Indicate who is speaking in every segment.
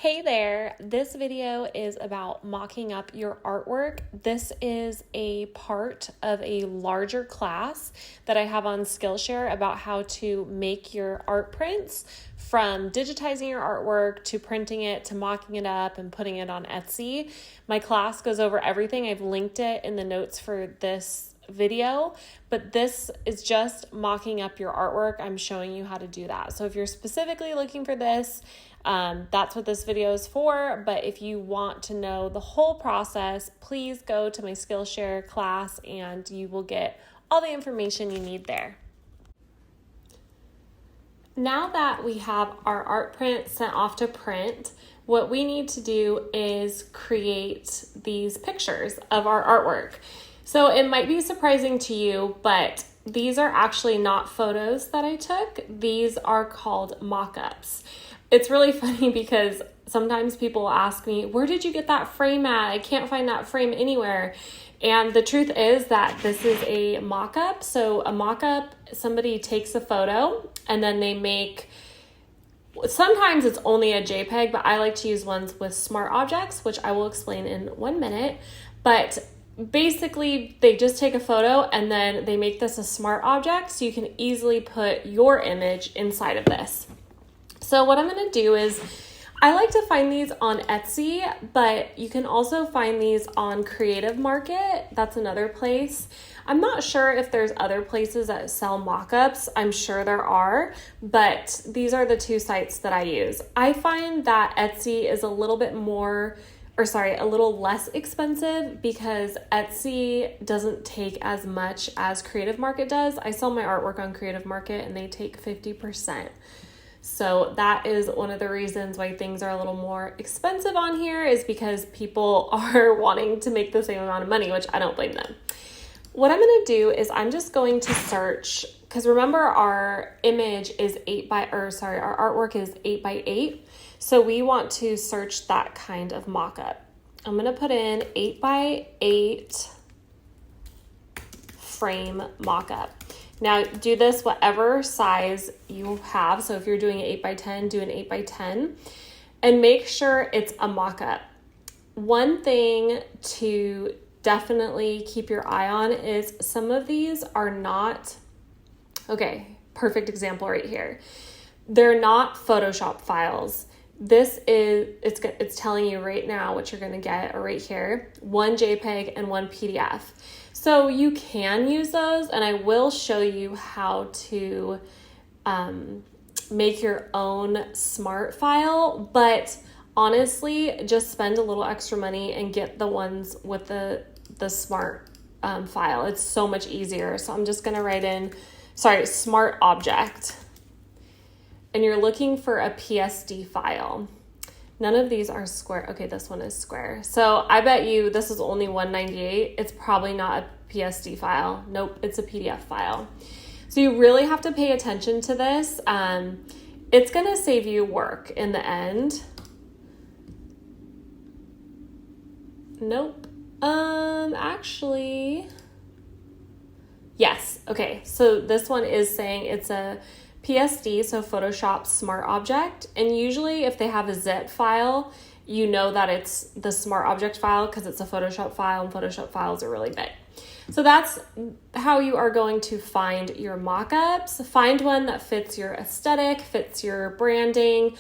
Speaker 1: Hey there, this video is about mocking up your artwork. This is a part of a larger class that I have on Skillshare about how to make your art prints, from digitizing your artwork to printing it to mocking it up and putting it on Etsy. My class goes over everything. I've linked it in the notes for this video, but this is just mocking up your artwork. I'm showing you how to do that. So if you're specifically looking for this, that's what this video is for. But if you want to know the whole process, please go to my Skillshare class and you will get all the information you need there. Now that we have our art print sent off to print, what we need to do is create these pictures of our artwork. So it might be surprising to you, but these are actually not photos that I took. These are called mock-ups. It's really funny because sometimes people ask me, where did you get that frame at? I can't find that frame anywhere. And the truth is that this is a mock-up. So a mock-up, somebody takes a photo and then they make, sometimes it's only a JPEG, but I like to use ones with smart objects, which I will explain in 1 minute. But basically, they just take a photo and then they make this a smart object so you can easily put your image inside of this. So what I'm going to do is, I like to find these on Etsy, but you can also find these on Creative Market. That's another place. I'm not sure if there's other places that sell mock-ups. I'm sure there are, but these are the two sites that I use. I find that Etsy is a little less expensive because Etsy doesn't take as much as Creative Market does. I sell my artwork on Creative Market and they take 50%. So that is one of the reasons why things are a little more expensive on here, is because people are wanting to make the same amount of money, which I don't blame them. What I'm going to do is I'm just going to search, because remember our image is our artwork is 8x8. So we want to search that kind of mock-up. I'm going to put in 8x8 frame mock-up. Now do this whatever size you have. So if you're doing an 8x10, do an 8x10 and make sure it's a mock-up. One thing to definitely keep your eye on is some of these are not, okay, perfect example right here. They're not Photoshop files. This is, it's telling you right now what you're going to get, or right here, one JPEG and one PDF. So you can use those, and I will show you how to make your own smart file, but honestly, just spend a little extra money and get the ones with the smart file. It's so much easier. So I'm just going to write in, smart object. And you're looking for a PSD file. None of these are square. Okay, this one is square. So I bet you this is only $198. It's probably not a PSD file. Nope, it's a PDF file. So you really have to pay attention to this. It's gonna save you work in the end. Nope. Actually, yes. Okay, so this one is saying it's a PSD, so Photoshop Smart Object. And usually if they have a zip file, you know that it's the Smart Object file because it's a Photoshop file, and Photoshop files are really big. So that's how you are going to find your mock-ups. Find one that fits your aesthetic, fits your branding.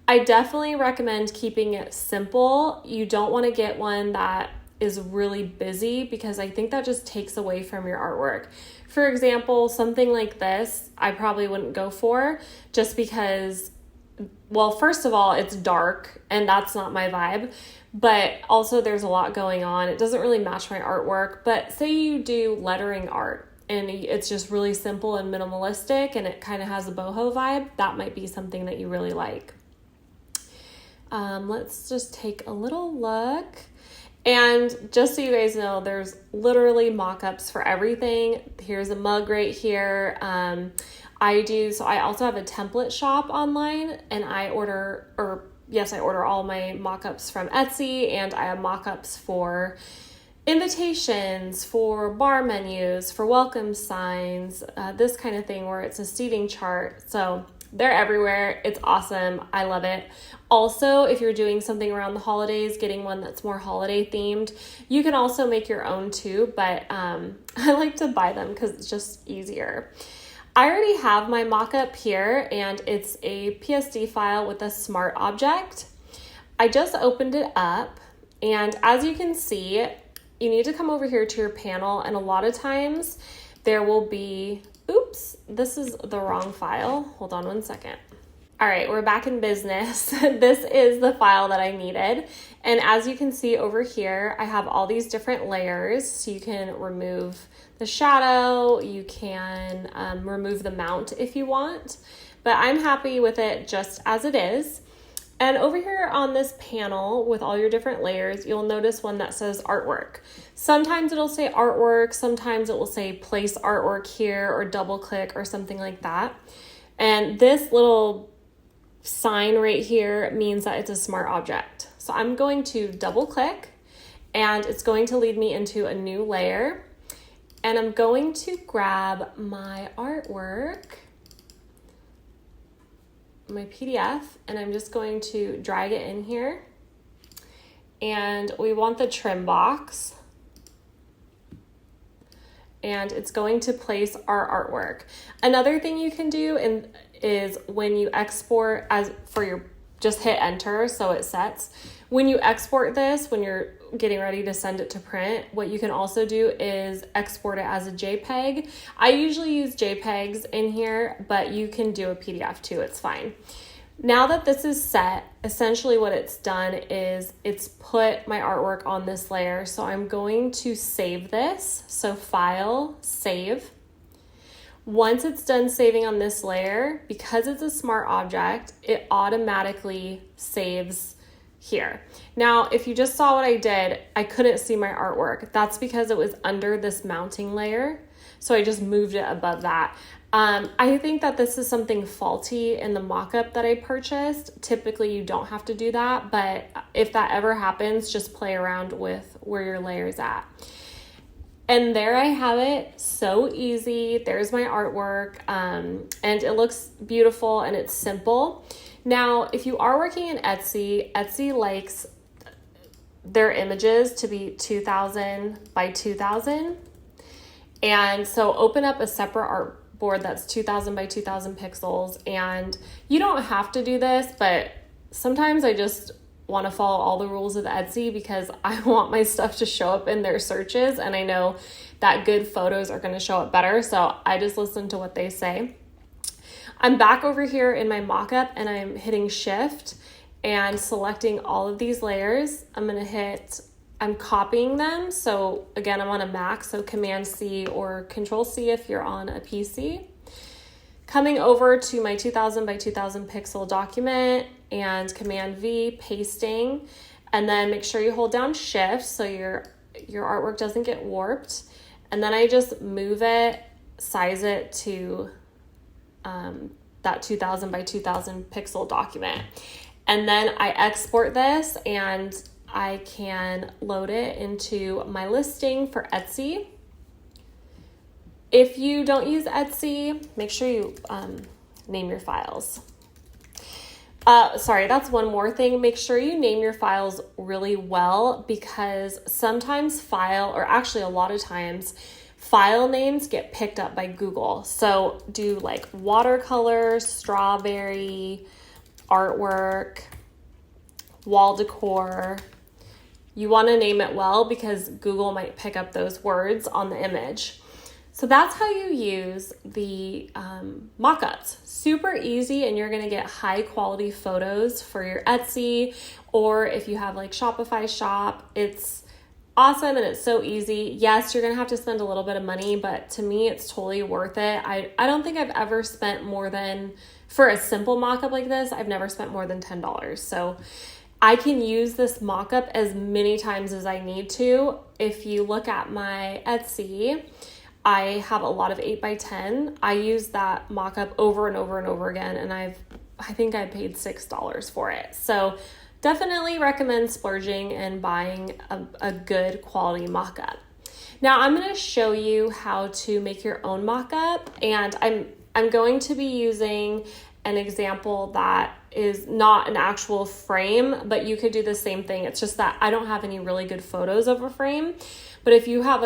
Speaker 1: I definitely recommend keeping it simple. You don't want to get one that is really busy because I think that just takes away from your artwork. For example, something like this, I probably wouldn't go for, just because, well, first of all, it's dark and that's not my vibe, but also there's a lot going on. It doesn't really match my artwork. But say you do lettering art and it's just really simple and minimalistic and it kind of has a boho vibe, that might be something that you really like. Let's just take a little look. And just so you guys know, there's literally mock-ups for everything. Here's a mug right here. I also have a template shop online, and I order all my mock-ups from Etsy, and I have mock-ups for invitations, for bar menus, for welcome signs, this kind of thing where it's a seating chart. So They're everywhere. It's awesome. I love it. Also, if you're doing something around the holidays, getting one that's more holiday themed, you can also make your own too, but I like to buy them because it's just easier. I already have my mock-up here, and it's a PSD file with a smart object. I just opened it up, and as you can see, you need to come over here to your panel, and a lot of times there will be, oops, this is the wrong file. Hold on one second. All right, we're back in business. This is the file that I needed. And as you can see over here, I have all these different layers. So you can remove the shadow, you can remove the mount if you want, but I'm happy with it just as it is. And over here on this panel with all your different layers, you'll notice one that says artwork. Sometimes it'll say artwork, sometimes it will say place artwork here or double click or something like that. And this little sign right here means that it's a smart object. So I'm going to double click, and it's going to lead me into a new layer. And I'm going to grab my artwork, my PDF, and I'm just going to drag it in here. And we want the trim box. And it's going to place our artwork. Another thing you can do is when you export just hit enter so it sets. When you export this, when you're getting ready to send it to print, what you can also do is export it as a JPEG. I usually use JPEGs in here, but you can do a PDF too, it's fine. Now that this is set, essentially what it's done is it's put my artwork on this layer. So I'm going to save this. So File, Save. Once it's done saving on this layer, because it's a smart object, it automatically saves here. Now, if you just saw what I did, I couldn't see my artwork. That's because it was under this mounting layer. So I just moved it above that. I think that this is something faulty in the mock-up that I purchased. Typically you don't have to do that, but if that ever happens, just play around with where your layer's at. And there I have it, so easy. There's my artwork, and it looks beautiful and it's simple. Now, if you are working in Etsy, Etsy likes their images to be 2000 by 2000. And so open up a separate artboard that's 2000 by 2000 pixels. And you don't have to do this, but sometimes I just want to follow all the rules of Etsy because I want my stuff to show up in their searches, and I know that good photos are going to show up better, so I just listen to what they say. I'm back over here in my mockup, and I'm hitting shift and selecting all of these layers. I'm copying them. So again, I'm on a Mac, so Command C or Control C if you're on a PC. Coming over to my 2000 by 2000 pixel document and Command V, pasting, and then make sure you hold down shift so your artwork doesn't get warped. And then I just move it, size it to that 2000 by 2000 pixel document. And then I export this and I can load it into my listing for Etsy. If you don't use Etsy, make sure you name your files. Sorry, that's one more thing. Make sure you name your files really well, because sometimes a lot of times, file names get picked up by Google. So do like watercolor, strawberry, artwork, wall decor. You want to name it well because Google might pick up those words on the image. So that's how you use the mockups. Super easy, and you're going to get high quality photos for your Etsy, or if you have like Shopify shop. It's awesome and it's so easy. Yes, you're going to have to spend a little bit of money, but to me, it's totally worth it. I don't think I've ever spent more than, for a simple mockup like this, I've never spent more than $10. So I can use this mockup as many times as I need to. If you look at my Etsy, I have a lot of 8x10. I use that mockup over and over and over again, and I think I paid $6 for it. So definitely recommend splurging and buying a good quality mockup. Now I'm going to show you how to make your own mockup, and I'm going to be using an example that is not an actual frame, but you could do the same thing. It's just that I don't have any really good photos of a frame. But if you have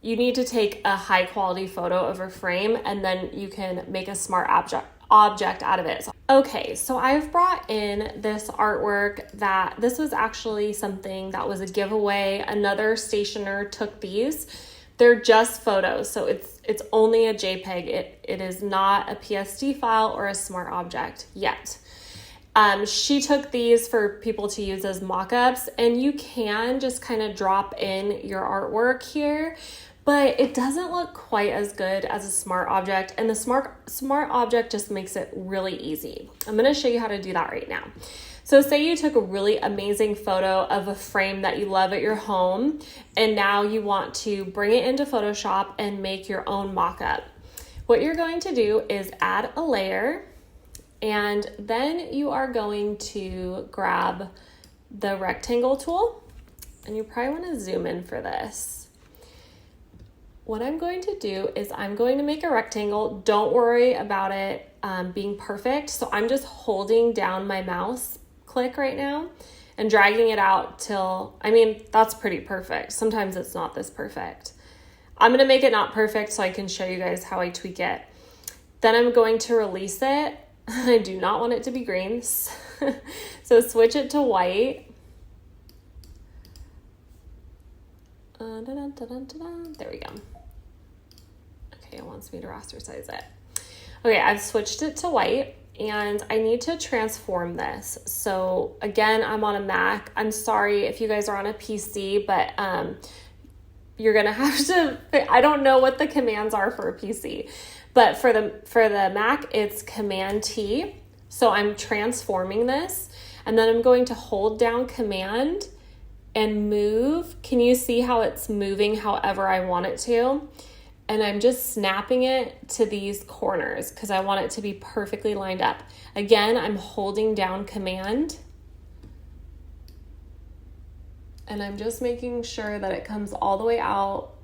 Speaker 1: you need to take a high quality photo of a frame, and then you can make a smart object out of it. Okay, so I've brought in this artwork this was actually something that was a giveaway. Another stationer took these. They're just photos, so it's only a JPEG. It is not a PSD file or a smart object yet. She took these for people to use as mock-ups, and you can just kind of drop in your artwork here, but it doesn't look quite as good as a smart object, and the smart object just makes it really easy. I'm going to show you how to do that right now. So say you took a really amazing photo of a frame that you love at your home, and now you want to bring it into Photoshop and make your own mock-up. What you're going to do is add a layer, and then you are going to grab the rectangle tool, and you probably want to zoom in for this. What I'm going to do is I'm going to make a rectangle. Don't worry about it being perfect. So I'm just holding down my mouse click right now and dragging it out till, that's pretty perfect. Sometimes it's not this perfect. I'm going to make it not perfect so I can show you guys how I tweak it. Then I'm going to release it. I do not want it to be green. So switch it to white. There we go. Okay, it wants me to raster size it. Okay, I've switched it to white, and I need to transform this. So again, I'm on a Mac. I'm sorry if you guys are on a PC, but you're gonna have to, I don't know what the commands are for a PC, but for the Mac, it's Command T. So I'm transforming this, and then I'm going to hold down Command and move. Can you see how it's moving however I want it to? And I'm just snapping it to these corners because I want it to be perfectly lined up. Again, I'm holding down Command, and I'm just making sure that it comes all the way out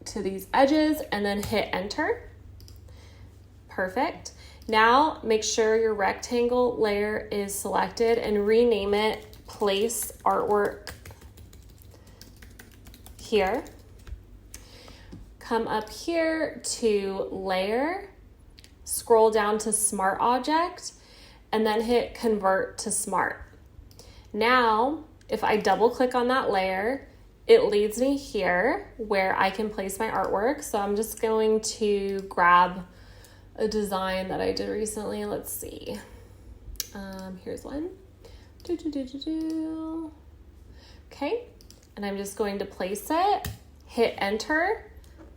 Speaker 1: to these edges, and then hit Enter. Perfect. Now make sure your rectangle layer is selected and rename it Place Artwork here. Come up here to Layer, scroll down to Smart Object, and then hit Convert to Smart. Now, if I double click on that layer, it leads me here where I can place my artwork. So I'm just going to grab a design that I did recently. Let's see. Here's one. Okay, and I'm just going to place it, hit Enter.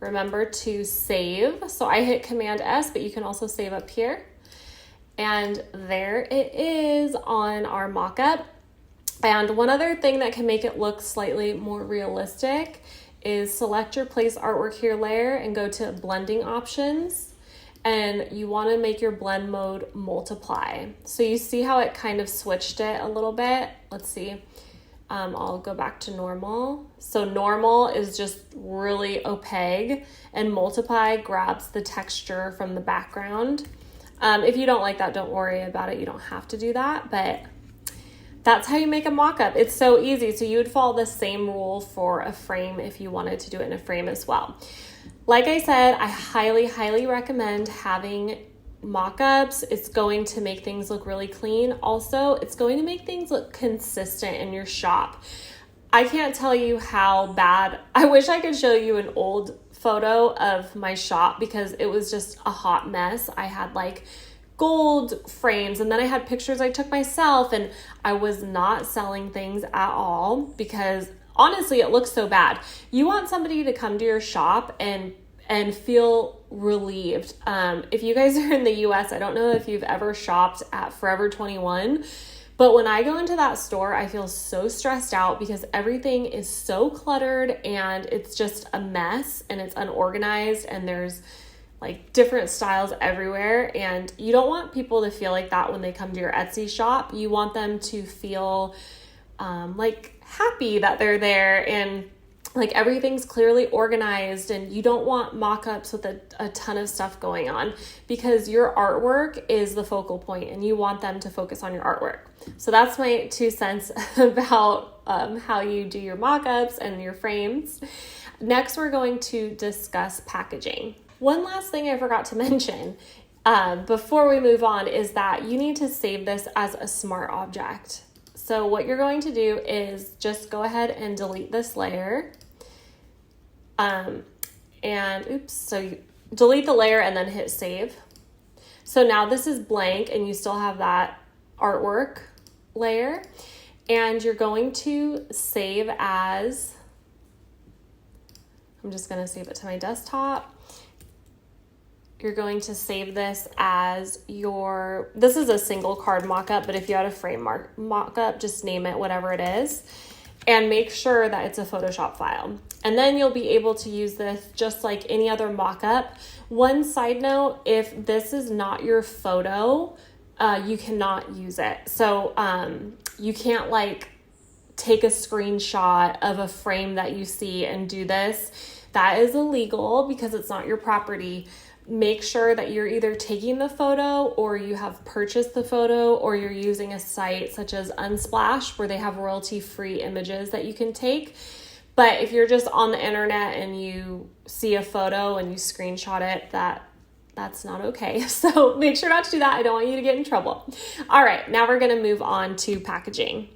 Speaker 1: Remember to save. So I hit Command S, but you can also save up here. And there it is on our mock-up. And one other thing that can make it look slightly more realistic is select your Place Artwork Here layer and go to Blending Options. And you want to make your blend mode multiply. So you see how it kind of switched it a little bit? Let's see. I'll go back to normal. So normal is just really opaque, and multiply grabs the texture from the background. If you don't like that, don't worry about it. You don't have to do that, but that's how you make a mock-up. It's so easy. So you would follow the same rule for a frame if you wanted to do it in a frame as well. Like I said, I highly, highly recommend having mock-ups. It's going to make things look really clean. Also, it's going to make things look consistent in your shop. I can't tell you how bad. I wish I could show you an old photo of my shop because it was just a hot mess. I had like gold frames, and then I had pictures I took myself, and I was not selling things at all because honestly, it looks so bad. You want somebody to come to your shop and feel relieved. If you guys are in the US, I don't know if you've ever shopped at Forever 21, but when I go into that store, I feel so stressed out because everything is so cluttered and it's just a mess and it's unorganized and there's like different styles everywhere. And you don't want people to feel like that when they come to your Etsy shop. You want them to feel like happy that they're there and Like everything's clearly organized, and you don't want mock-ups with a ton of stuff going on, because your artwork is the focal point and you want them to focus on your artwork. So that's my 2 cents about how you do your mock-ups and your frames. Next, we're going to discuss packaging. One last thing I forgot to mention before we move on is that you need to save this as a smart object. So what you're going to do is just go ahead and delete this layer. So you delete the layer and then hit save. So now this is blank and you still have that artwork layer, and you're going to save as, I'm just going to save it to my desktop. You're going to save this as this is a single card mock-up, but if you had a frame mock-up, just name it whatever it is, and make sure that it's a Photoshop file. And then you'll be able to use this just like any other mock-up. One side note, if this is not your photo, you cannot use it. So you can't like take a screenshot of a frame that you see and do this. That is illegal because it's not your property. Make sure that you're either taking the photo, or you have purchased the photo, or you're using a site such as Unsplash where they have royalty-free images that you can take. But if you're just on the internet and you see a photo and you screenshot it, that's not okay. So make sure not to do that. I don't want you to get in trouble. All right, now we're going to move on to packaging.